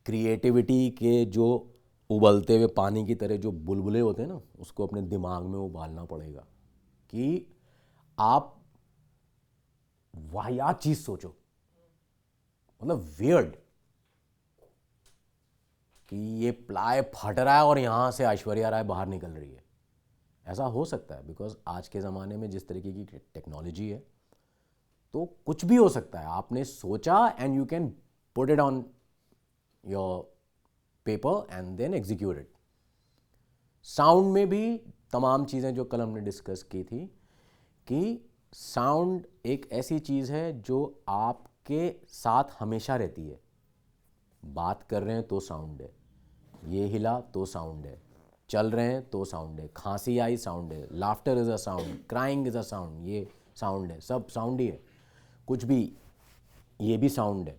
Creativity के जो उबलते हुए पानी की तरह जो बुलबुले होते हैं ना, उसको अपने दिमाग में उबालना पड़ेगा कि आप वाहियात चीज सोचो, मतलब वियर्ड, कि ये प्लाई फट रहा है और यहां से ऐश्वर्या राय बाहर निकल रही है। ऐसा हो सकता है बिकॉज आज के ज़माने में जिस तरीके की टेक्नोलॉजी है तो कुछ भी हो सकता है। आपने सोचा and you can put it on your paper and then execute it. Sound में भी तमाम चीज़ें जो कल हमने डिस्कस की थी कि साउंड एक ऐसी चीज़ है जो आपके साथ हमेशा रहती है। बात कर रहे हैं तो साउंड है, ये हिला तो साउंड है, चल रहे हैं तो साउंड है, खांसी आई साउंड है, laughter is a sound, crying is a sound, ये साउंड है, सब साउंड ही है। कुछ भी, ये भी साउंड है।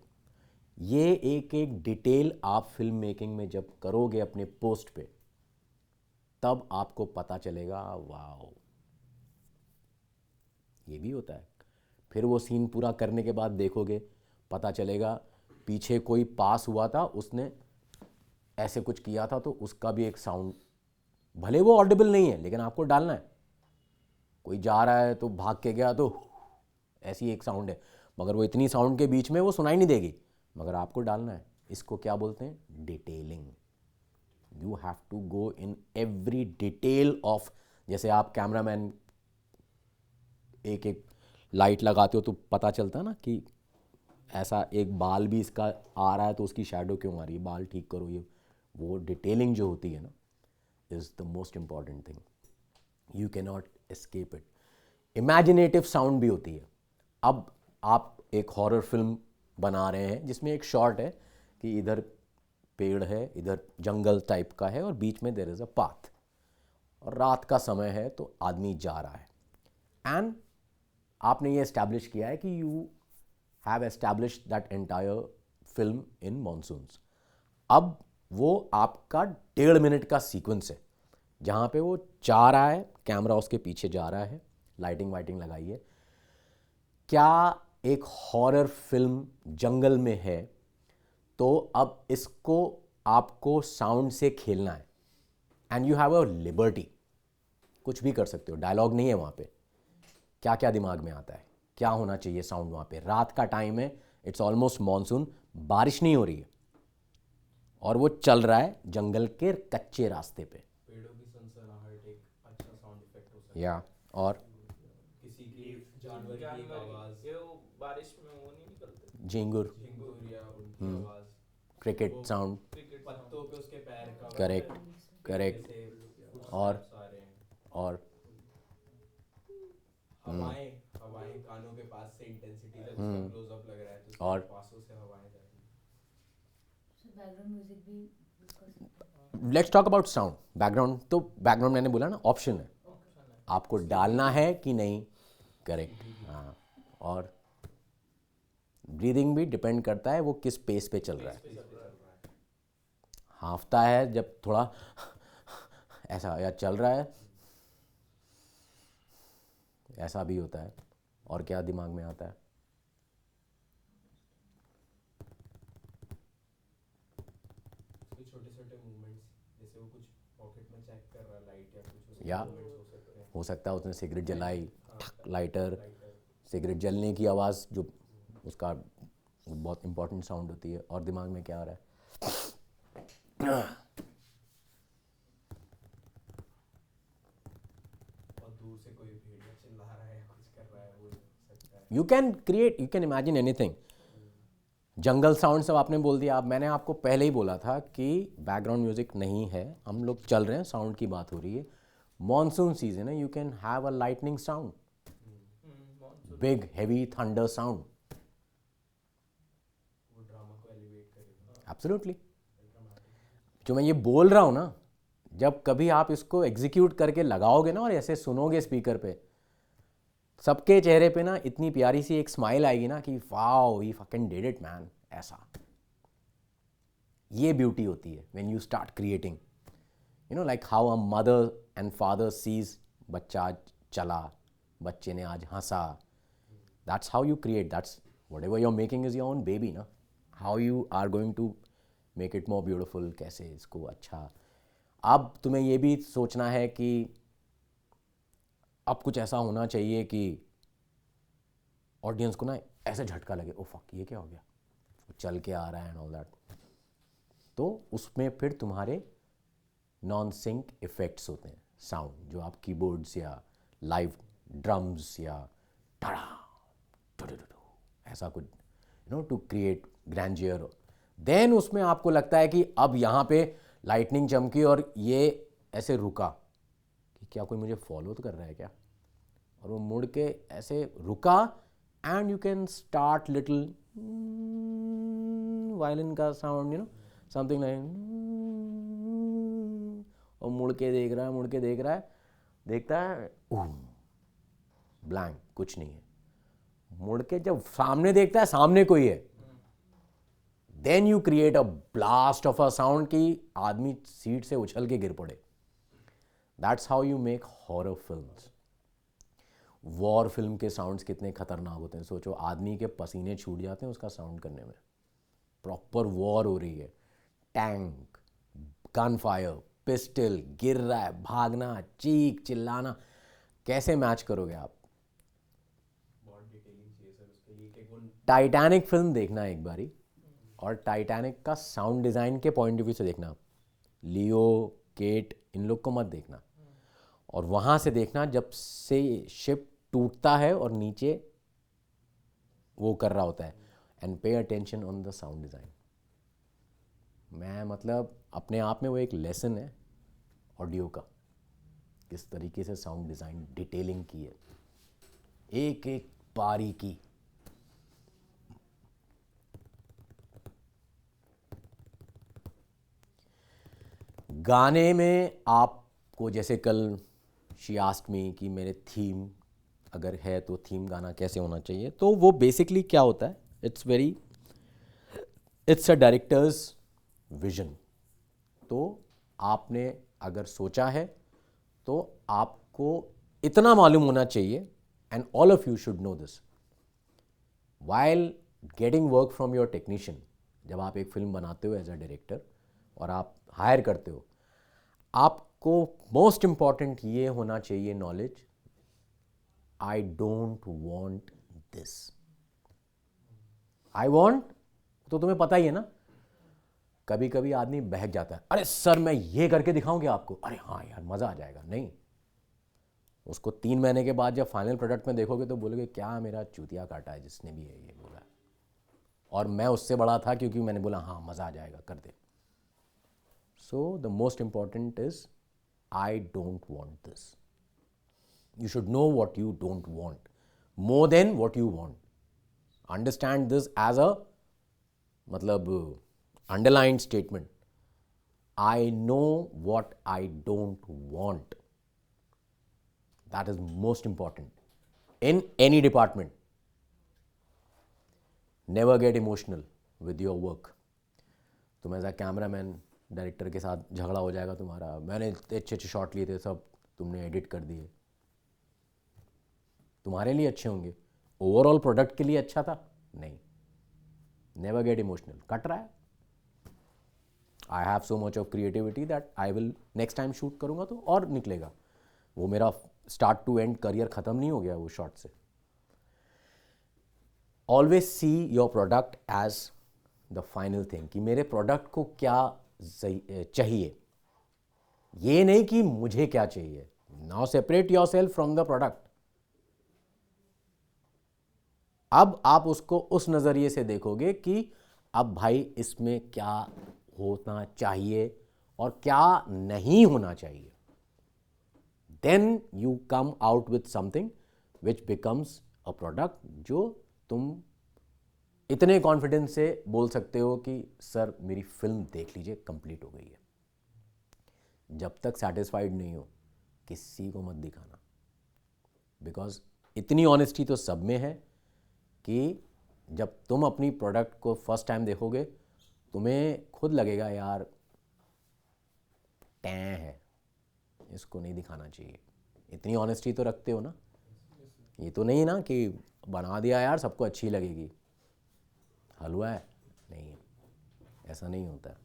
ये एक एक डिटेल आप फिल्म मेकिंग में जब करोगे अपने पोस्ट पे, तब आपको पता चलेगा वाओ ये भी होता है। फिर वो सीन पूरा करने के बाद देखोगे, पता चलेगा पीछे कोई पास हुआ था, उसने ऐसे कुछ किया था, तो उसका भी एक साउंड, भले वो ऑडिबल नहीं है लेकिन आपको डालना है। कोई जा रहा है तो भाग के गया तो ऐसी एक साउंड है, मगर वो इतनी साउंड के बीच में वो सुनाई नहीं देगी, मगर आपको डालना है। इसको क्या बोलते हैं? Detailing. You have to go in every detail of, जैसे आप कैमरामैन एक एक लाइट लगाते हो तो पता चलता है ना कि ऐसा एक बाल भी इसका आ रहा है तो उसकी शैडो क्यों आ रही है, बाल ठीक करो। ये वो डिटेलिंग जो होती है ना is the most important thing, you can not escape it. Imaginative sound भी होती है। अब आप एक हॉरर फिल्म बना रहे हैं जिसमें एक शॉट है कि इधर पेड़ है, इधर जंगल टाइप का है और बीच में देयर इज़ अ पाथ, और रात का समय है तो आदमी जा रहा है, एंड आपने ये एस्टैब्लिश किया है कि you have established that entire film in monsoons. अब वो आपका 1.5 मिनट का सीक्वेंस है जहाँ पे वो जा रहा है, कैमरा उसके पीछे जा रहा है, लाइटिंग वाइटिंग लगाई है। क्या एक हॉरर फिल्म जंगल में है तो अब इसको आपको साउंड से खेलना है, and you have a liberty, कुछ भी कर सकते हो। डायलॉग नहीं है वहाँ पे, क्या क्या दिमाग में आता है, क्या होना चाहिए साउंड वहाँ पे। रात का टाइम है, इट्स ऑलमोस्ट मॉनसून, बारिश नहीं हो रही है और वो चल रहा है जंगल के कच्चे रास्ते पे, पेड़ों की सनसनाहट एक अच्छा साउंड इफेक्ट हो सकता या है। और किसी की जानवर की एक आवाज, ये वो बारिश में वो नहीं निकलते झिंगुर, झिंगुर या उनकी आवाज, वो क्रिकेट साउंड, क्रिकेट पत्तों साउंड पे उसके पैर का करेक्ट पीछे करेक्ट। से और फुटस्टेप्स आ रहे हैं। और हवाएं, हवाएं कानों के पास से, इंटेंसिटी जब उसका क्लोजअप लग रहा है तो उसके और पासों से हवाएं जा रही हैं। बैकग्राउंड म्यूजिक भी यूज कर सकते हैं। Let's talk about sound. Background, तो बैकग्राउंड मैंने बोला ना ऑप्शन है, ऑप्शन है। आपको उसकी डालना ब्रीदिंग, है कि नहीं। उसकी करेक्ट, ब्रीदिंग हाँ। और ब्रीदिंग भी डिपेंड करता है वो किस पेस पे चल रहा किस है। पेस पे चल रहा है। हाँफता है जब थोड़ा ऐसा, या चल रहा है, ऐसा भी होता है। और क्या दिमाग में आता है? उसके छोटे छोटे मूवमेंट्स, जैसे वो कुछ पॉकेट में चेक कर रहा है लाइट या कुछ, उसके या मूवमेंट्स हो सकते हैं। हो सकता है उसने सिगरेट जलाई, हाँ, ठक लाइटर, लाइटर। सिगरेट जलने की आवाज़ जो उसका बहुत इंपॉर्टेंट साउंड होती है। और दिमाग में क्या आ रहा है? और दूर से कोई भेड़िया चिल्ला रहा है या कुछ कर रहा है, वो हो सकता है। You can create, you can imagine anything. Jungle sound सब आपने बोल दिया। अब मैंने आपको पहले ही बोला था कि बैकग्राउंड म्यूजिक नहीं है, हम लोग चल रहे हैं, साउंड की बात हो रही है। मॉनसून सीजन है, you can have a lightning sound, monsoon में बिग हैवी थंडर साउंड, वो ड्रामा को एलिवेट करेगा, एब्सोल्युटली। ड्रामेटिक। जो मैं ये बोल रहा हूँ ना, जब कभी आप इसको एग्जीक्यूट करके लगाओगे ना और ऐसे सुनोगे स्पीकर पे, सबके चेहरे पे ना इतनी प्यारी सी एक स्माइल आएगी ना कि wow he fucking did it man. ऐसा, ये ब्यूटी होती है when you start creating. You know like how a mother and father sees, बच्चा आज चला, बच्चे ने आज हंसा, that's how you create, that's whatever you are making is your own baby ना। How you are going to make it more beautiful, कैसे इसको अच्छा। अब तुम्हें ये भी सोचना है कि अब कुछ ऐसा होना चाहिए कि ऑडियंस को ना ऐसे झटका लगे, ओ फक ये क्या हो गया, वो चल के आ रहा है एंड ऑल दैट। तो उसमें फिर तुम्हारे नॉन सिंक इफेक्ट्स होते हैं, साउंड जो आप कीबोर्ड्स या लाइव ड्रम्स या टड़ा ऐसा कुछ टू क्रिएट ग्रैंडियर। देन उसमें आपको लगता है कि अब यहाँ पे लाइटनिंग चमकी और ये ऐसे रुका कि क्या कोई मुझे फॉलो तो कर रहा है क्या, और वो मुड़ के ऐसे रुका and you can start little violin का साउंड समथिंग लाइक, और मुड़ के देख रहा है, मुड़ के देख रहा है, देखता है ब्लैंक, कुछ नहीं है। मुड़ के जब सामने देखता है सामने कोई है, then you create a blast of a sound कि आदमी सीट से उछल के गिर पड़े। That's how you make horror films. War film के साउंड्स कितने खतरनाक होते हैं, सोचो आदमी के पसीने छूट जाते हैं उसका साउंड करने में। प्रॉपर वॉर हो रही है, टैंक, गन फायर, पिस्टल, गिर रहा है, भागना, चीख चिल्लाना, कैसे मैच करोगे आप? बहुत डिटेलिंग चाहिए सर उसके लिए कि वो टाइटैनिक फिल्म देखना एक बारी, और टाइटैनिक का साउंड डिज़ाइन के पॉइंट ऑफ व्यू से देखना। लियो, केट, इन लोग को मत देखना, और वहाँ से देखना जब से शिप टूटता है और नीचे वो कर रहा होता है, and pay attention on the sound design. मैं मतलब अपने आप में वो एक लेसन है ऑडियो का, किस तरीके से साउंड डिज़ाइन डिटेलिंग की है, एक एक बारीकी। गाने में आपको, जैसे कल शी आस्क्ड मी कि मेरे थीम अगर है तो थीम गाना कैसे होना चाहिए, तो वो बेसिकली क्या होता है, इट्स अ डायरेक्टर्स विजन। तो आपने अगर सोचा है तो आपको इतना मालूम होना चाहिए, and all of you should know this while getting work from your technician. जब आप एक फिल्म बनाते हो एज अ डायरेक्टर और आप हायर करते हो, आपको मोस्ट इंपॉर्टेंट ये होना चाहिए knowledge, I don't want this, I want. तो तुम्हें पता ही है ना, कभी कभी आदमी बहक जाता है, अरे सर मैं ये करके दिखाऊं क्या आपको, अरे हाँ यार मज़ा आ जाएगा। नहीं, उसको 3 महीने के बाद जब फाइनल प्रोडक्ट में देखोगे तो बोलोगे क्या मेरा चूतिया काटा है जिसने भी है ये बोला, और मैं उससे बड़ा था क्योंकि मैंने बोला हाँ मज़ा आ जाएगा कर दे। So the most important is I don't want this. You should know what you don't want more than what you want. Understand this as a मतलब underlined statement. I know what I don't want. That is most important in any department. Never get emotional with your work. तुम as a cameraman director के साथ झगड़ा हो जाएगा तुम्हारा, मैंने अच्छे अच्छे शॉट लिए थे सब तुमने एडिट कर दिए, तुम्हारे लिए अच्छे होंगे, ओवरऑल प्रोडक्ट के लिए अच्छा था नहीं। नेवर गेट इमोशनल, कट रहा है, I have so much of creativity that I will next time shoot करूंगा तो और निकलेगा। वो मेरा स्टार्ट टू एंड करियर खत्म नहीं हो गया वो शॉट से। Always see your product as the final thing, कि मेरे प्रोडक्ट को क्या चाहिए, ये नहीं कि मुझे क्या चाहिए। Now separate your self from the product. अब आप उसको उस नज़रिए से देखोगे कि अब भाई इसमें क्या होना चाहिए और क्या नहीं होना चाहिए। Then you come out with something which becomes a product जो तुम इतने कॉन्फिडेंस से बोल सकते हो कि सर मेरी फिल्म देख लीजिए कंप्लीट हो गई है। जब तक सेटिस्फाइड नहीं हो किसी को मत दिखाना, बिकॉज इतनी ऑनेस्टी तो सब में है कि जब तुम अपनी प्रोडक्ट को फर्स्ट टाइम देखोगे तुम्हें खुद लगेगा यार टैं है, इसको नहीं दिखाना चाहिए। इतनी ऑनेस्टी तो रखते हो ना, ये तो नहीं ना कि बना दिया यार सबको अच्छी लगेगी, हलवा है, नहीं ऐसा नहीं होता है।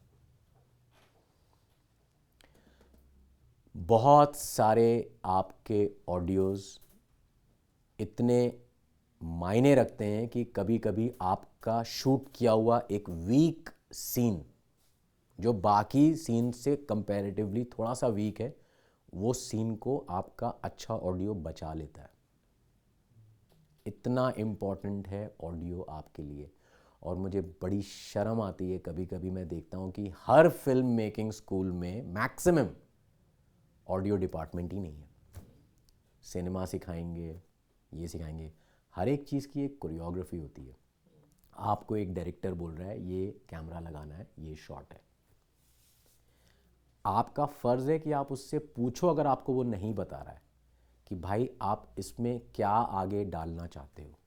बहुत सारे आपके ऑडियोज़ इतने मायने रखते हैं कि कभी कभी आपका शूट किया हुआ एक वीक सीन जो बाकी सीन से कंपैरेटिवली थोड़ा सा वीक है, वो सीन को आपका अच्छा ऑडियो बचा लेता है। इतना इम्पॉर्टेंट है ऑडियो आपके लिए। और मुझे बड़ी शर्म आती है, कभी कभी मैं देखता हूँ कि हर फिल्म मेकिंग स्कूल में मैक्सिमम ऑडियो डिपार्टमेंट ही नहीं है। सिनेमा सिखाएंगे, ये सिखाएंगे, हर एक चीज़ की एक कोरियोग्राफी होती है। आपको एक डायरेक्टर बोल रहा है ये कैमरा लगाना है, ये शॉट है, आपका फ़र्ज़ है कि आप उससे पूछो, अगर आपको वो नहीं बता रहा है, कि भाई आप इसमें क्या आगे डालना चाहते हो,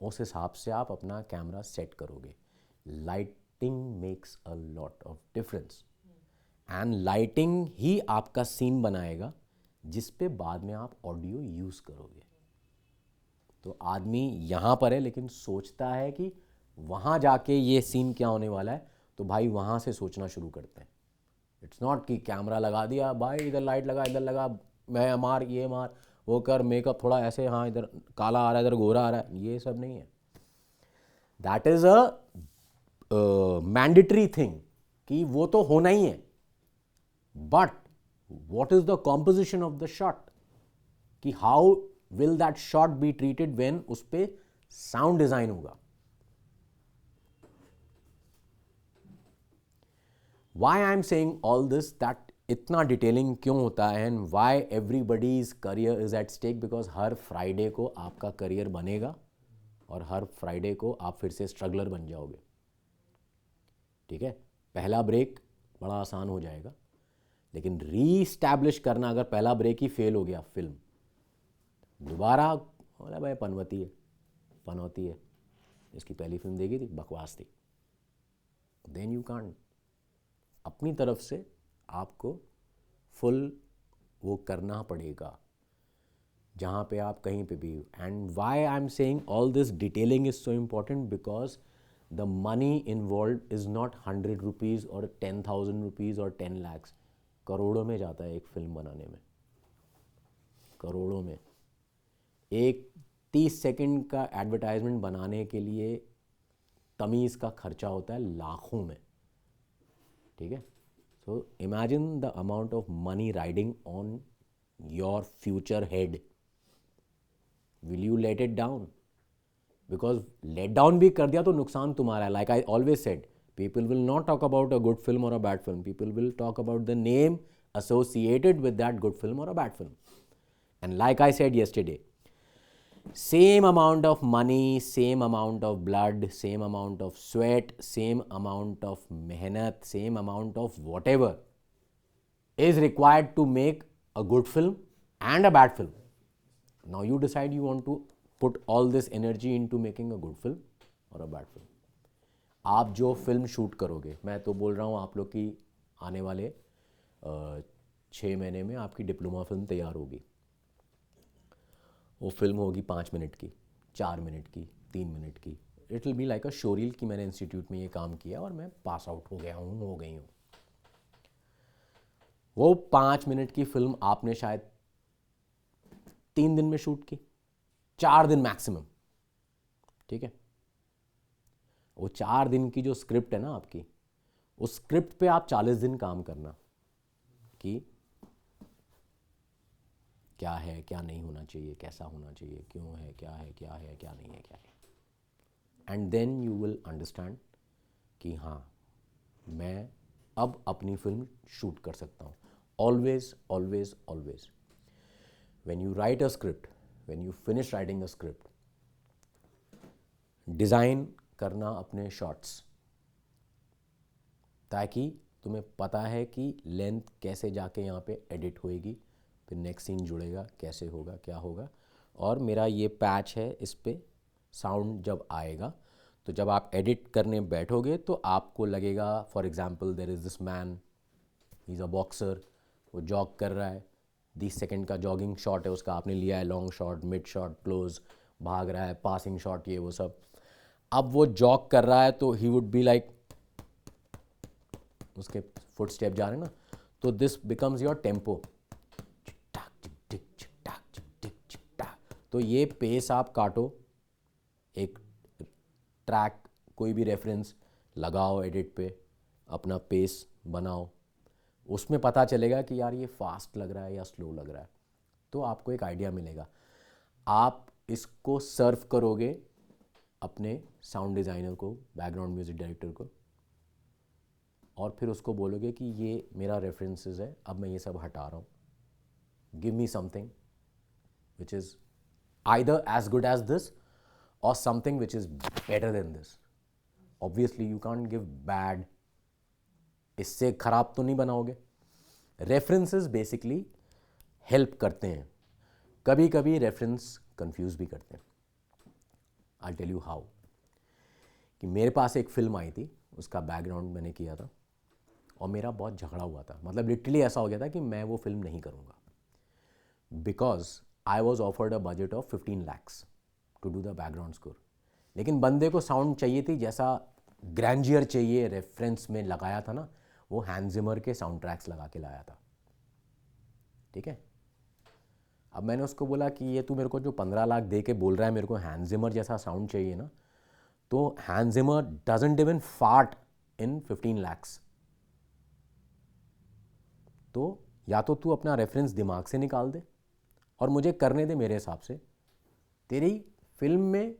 उस हिसाब से आप अपना कैमरा सेट करोगे। Lighting makes a lot of difference and lighting ही आपका सीन बनाएगा जिस पे बाद में आप ऑडियो यूज़ करोगे। तो आदमी यहाँ पर है लेकिन सोचता है कि वहाँ जाके ये सीन क्या होने वाला है, तो भाई वहाँ से सोचना शुरू करते हैं। इट्स नॉट कि कैमरा लगा दिया, भाई इधर लाइट लगा, इधर लगा, मैं मार, ये मार, वो कर, मेकअप थोड़ा ऐसे, हाँ इधर काला आ रहा है, इधर गोरा आ रहा है, ये सब नहीं है। That is a mandatory thing कि वो तो होना ही है, but what is the composition of the shot, कि how will that shot be treated when उस पर साउंड डिज़ाइन होगा। Why I am saying all this, that इतना डिटेलिंग क्यों होता है and why everybody's career is at stake, because हर Friday को आपका करियर बनेगा और हर फ्राइडे को आप फिर से स्ट्रगलर बन जाओगे। ठीक है, पहला ब्रेक बड़ा आसान हो जाएगा, लेकिन रीस्टैब्लिश करना, अगर पहला ब्रेक ही फेल हो गया फिल्म, दोबारा बोला भाई पनवती है, पनौती है, इसकी पहली फिल्म देखी थी, बकवास थी, देन यू कांट। अपनी तरफ से आपको फुल वो करना पड़ेगा जहाँ पे आप कहीं पे भी। And why I am saying all this detailing is so important, because the money involve is not 100 rupees और 10,000 रुपीज़ और 10 lakhs, करोड़ों में जाता है एक फिल्म बनाने में, करोड़ों में। एक 30 सेकंड का एडवर्टाइजमेंट बनाने के लिए तमीज़ का खर्चा होता है लाखों में। ठीक है, so imagine the amount of money riding on your future head. Will you let it down? Because let down भी कर दिया तो नुकसान तुम्हारा है। Like I always said, people will not talk about a good film और a bad film, people will talk about the name associated with that good film or a bad film. And like I said yesterday, same amount of money, same amount of blood, same amount of sweat, same amount of mehnat, same amount of whatever is required to make a good film and a bad film. Now you decide you want to put all this energy into making a good film or a bad film. आप जो film shoot करोगे, मैं तो बोल रहा हूँ आप लोग की आने वाले 6 महीने में आपकी डिप्लोमा फिल्म तैयार होगी। वो फिल्म होगी 5 मिनट की, 4 मिनट की, 3 मिनट की। It will be like a showreel कि मैंने इंस्टीट्यूट में ये काम किया और मैं पास आउट हो गया हूँ, हो गई हूँ। वो 5 मिनट की फिल्म आपने शायद 3 दिन में शूट की, 4 दिन मैक्सिमम। ठीक है, वो 4 दिन की जो स्क्रिप्ट है ना आपकी, उस स्क्रिप्ट पे आप 40 दिन काम करना कि क्या है, क्या नहीं होना चाहिए, कैसा होना चाहिए, क्यों है, क्या है, क्या है, क्या नहीं है, क्या है। And then you will understand कि हाँ, मैं अब अपनी फिल्म शूट कर सकता हूँ। Always always always when you right a script, when you finish writing a script, design करना अपने शॉट्स, ताकि तुम्हें पता है कि लेंथ कैसे जाके यहाँ पे एडिट होएगी, फिर नेक्स्ट सीन जुड़ेगा, कैसे होगा, क्या होगा। और मेरा ये पैच है, इस पे साउंड जब आएगा तो जब आप एडिट करने बैठोगे तो आपको लगेगा, for example there is this man, he is a boxer, वो जॉग कर रहा है, 20 सेकंड का जॉगिंग शॉट है उसका, आपने लिया है long shot, mid shot, close, भाग रहा है, पासिंग शॉट, ये वो सब। अब वो जॉग कर रहा है तो ही वुड बी लाइक, उसके फुट स्टेप जा रहे हैं ना, तो दिस बिकम्स योर टेम्पो। तो ये पेस आप काटो, एक ट्रैक कोई भी रेफरेंस लगाओ एडिट पे, अपना पेस बनाओ, उसमें पता चलेगा कि यार ये फास्ट लग रहा है या स्लो लग रहा है, तो आपको एक आइडिया मिलेगा। आप इसको सर्व करोगे अपने साउंड डिज़ाइनर को, बैकग्राउंड म्यूज़िक डायरेक्टर को, और फिर उसको बोलोगे कि ये मेरा रेफरेंसेस है, अब मैं ये सब हटा रहा हूँ, give me something which is either as good as this or something which is better than this. Obviously you can't give bad, इससे खराब तो नहीं बनाओगे। रेफरेंसेस बेसिकली हेल्प करते हैं, कभी कभी रेफरेंस कंफ्यूज भी करते हैं। I'll tell you how। कि मेरे पास एक फिल्म आई थी, उसका बैकग्राउंड मैंने किया था और मेरा बहुत झगड़ा हुआ था, मतलब लिटरली ऐसा हो गया था कि मैं वो फिल्म नहीं करूँगा, because I was offered a budget of 15 lakhs to do the background score। लेकिन बंदे को साउंड चाहिए थी जैसा ग्रैंडियर चाहिए, रेफरेंस में लगाया था ना, वो हैंस जिमर के साउंड ट्रैक्स लगा के लाया था। ठीक है, अब मैंने उसको बोला कि ये तू मेरे को जो 15 लाख दे के बोल रहा है मेरे को हैंस जिमर जैसा साउंड चाहिए ना, तो Hans Zimmer doesn't even fart in 15 lakhs। तो या तो तू अपना रेफरेंस दिमाग से निकाल दे और मुझे करने दे मेरे हिसाब से, तेरी फिल्म में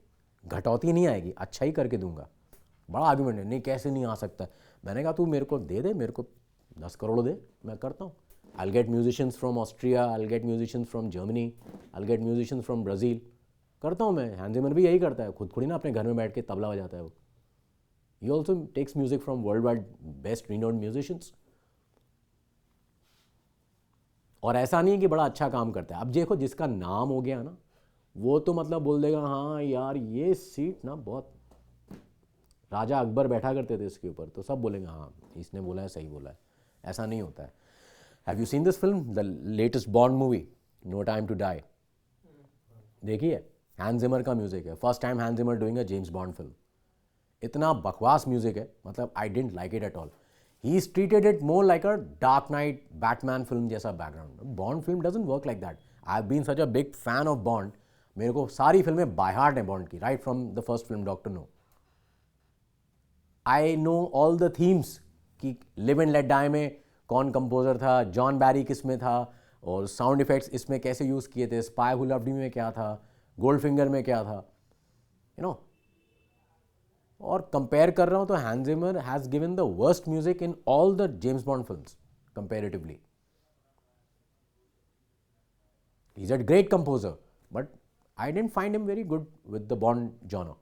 घटौती नहीं आएगी, अच्छा ही करके दूंगा। बड़ा आर्गुमेंट है, नहीं कैसे नहीं आ सकता। मैंने कहा तू मेरे को दे दे, मेरे को 10 करोड़ दे, मैं करता हूँ। I get musicians from Austria, I get musicians from Germany, I get musicians from Brazil, करता हूँ मैं। हैंस जिमर भी यही करता है, खुद थोड़ी ना अपने घर में बैठ के तबला बजाता है वो। He also takes music from world wide best renowned musicians. और ऐसा नहीं है कि बड़ा अच्छा काम करता है। अब देखो जिसका नाम हो गया ना, वो तो मतलब बोल देगा हाँ यार ये सीट ना बहुत, राजा अकबर बैठा करते थे इसके ऊपर, तो सब बोलेंगे हाँ इसने बोला है, सही बोला है। ऐसा नहीं होता है। Have you seen this film, the latest Bond movie no time to die? देखिए, हैंस जिमर का म्यूजिक है, first time Hans Zimmer doing a James Bond film. इतना बकवास म्यूजिक है, मतलब I didn't like it at all. He's treated it more like a Dark Knight, Batman film जैसा background. Bond film doesn't work like that. I've been such a big fan of Bond. मेरे को सारी फिल्में by heart हैं Bond की, right from the first film Doctor No. I know all the themes कि Live and Let Die में कौन composer था, जॉन बैरी किस में था, और साउंड इफेक्ट्स इसमें कैसे यूज़ किए थे, स्पाई हू लव्ड मी में क्या था, गोल्ड फिंगर में क्या था, you know। और कंपेयर कर रहा हूँ तो Hans Zimmer has given the worst music in all the James Bond films comparatively. He is a great composer, but I didn't find him very good with the Bond genre.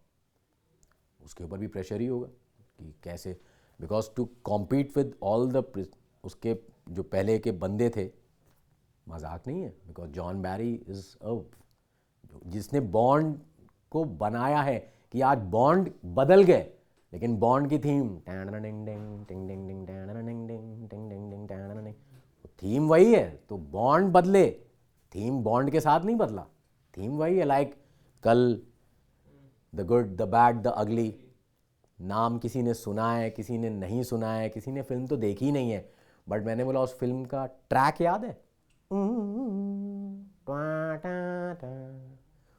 उसके ऊपर भी pressure ही होगा कि कैसे, because to compete with all the उसके जो पहले के बंदे थे, मजाक नहीं है। बिकॉज जॉन बैरी इज जिसने बॉन्ड को बनाया है कि आज बॉन्ड बदल गए, लेकिन बॉन्ड की थीम वही है। तो बॉन्ड बदले, थीम बॉन्ड के साथ नहीं बदला, थीम वही है। लाइक कल, the good, the bad, the ugly. नाम किसी ने सुना है, किसी ने नहीं सुना है, किसी ने फिल्म तो देखी ही नहीं है, बट मैंने बोला उस फिल्म का ट्रैक याद है,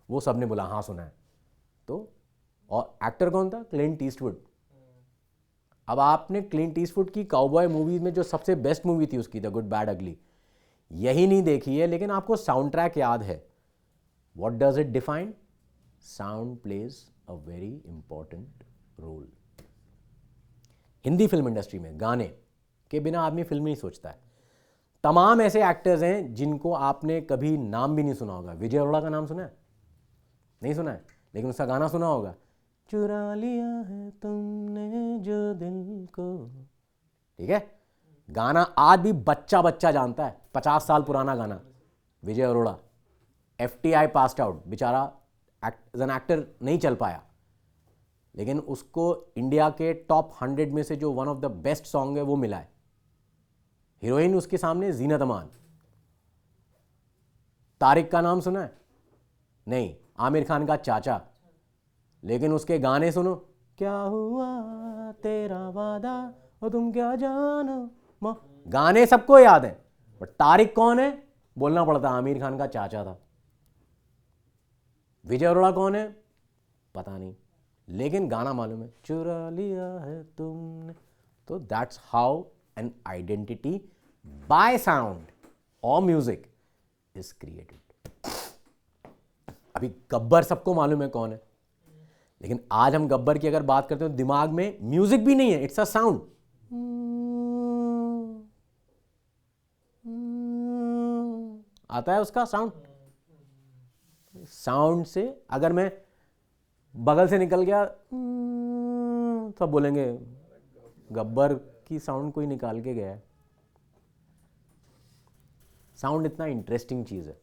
वो सबने बोला हाँ सुना है। तो और एक्टर कौन था? Clint Eastwood. अब आपने क्लिंट ईस्टवुड की काउबॉय मूवीज में जो सबसे बेस्ट मूवी थी उसकी, द गुड बैड अगली, यही नहीं देखी है, लेकिन आपको साउंड ट्रैक याद है। What does it define? Sound plays a very important role. Hindi film industry में गाने के बिना आदमी फिल्म नहीं सोचता है। तमाम ऐसे एक्टर्स हैं जिनको आपने कभी नाम भी नहीं सुना होगा। विजय अरोड़ा का नाम सुना है? नहीं सुना है, लेकिन उसका गाना सुना होगा, चुरा लिया है तुमने जो दिल को। ठीक है, गाना आज भी बच्चा बच्चा जानता है, 50 साल पुराना गाना। विजय अरोड़ा FTI पास्ड आउट, बेचारा एज एन एक्टर नहीं चल पाया, लेकिन उसको इंडिया के टॉप 100 में से जो one of the best song है वो मिला है। हीरोइन उसके सामने जीनत अमान। तारिक का नाम सुना है? नहीं, आमिर खान का चाचा, लेकिन उसके गाने सुनो, क्या हुआ तेरा वादा और तुम क्या जानो। गाने सबको याद है, बट तारिक कौन है बोलना पड़ता। आमिर खान का चाचा था। विजय अरोड़ा कौन है पता नहीं, लेकिन गाना मालूम है, चुरा लिया है तुमने। तो that's how an identity by sound और म्यूजिक इज क्रिएटेड। अभी गब्बर सबको मालूम है कौन है, लेकिन आज हम गब्बर की अगर बात करते हो दिमाग में म्यूजिक भी नहीं है, इट्स अ साउंड। आता है उसका साउंड। साउंड से अगर मैं बगल से निकल गया तो बोलेंगे गब्बर की साउंड कोई निकाल के गया है। साउंड इतना इंटरेस्टिंग चीज है।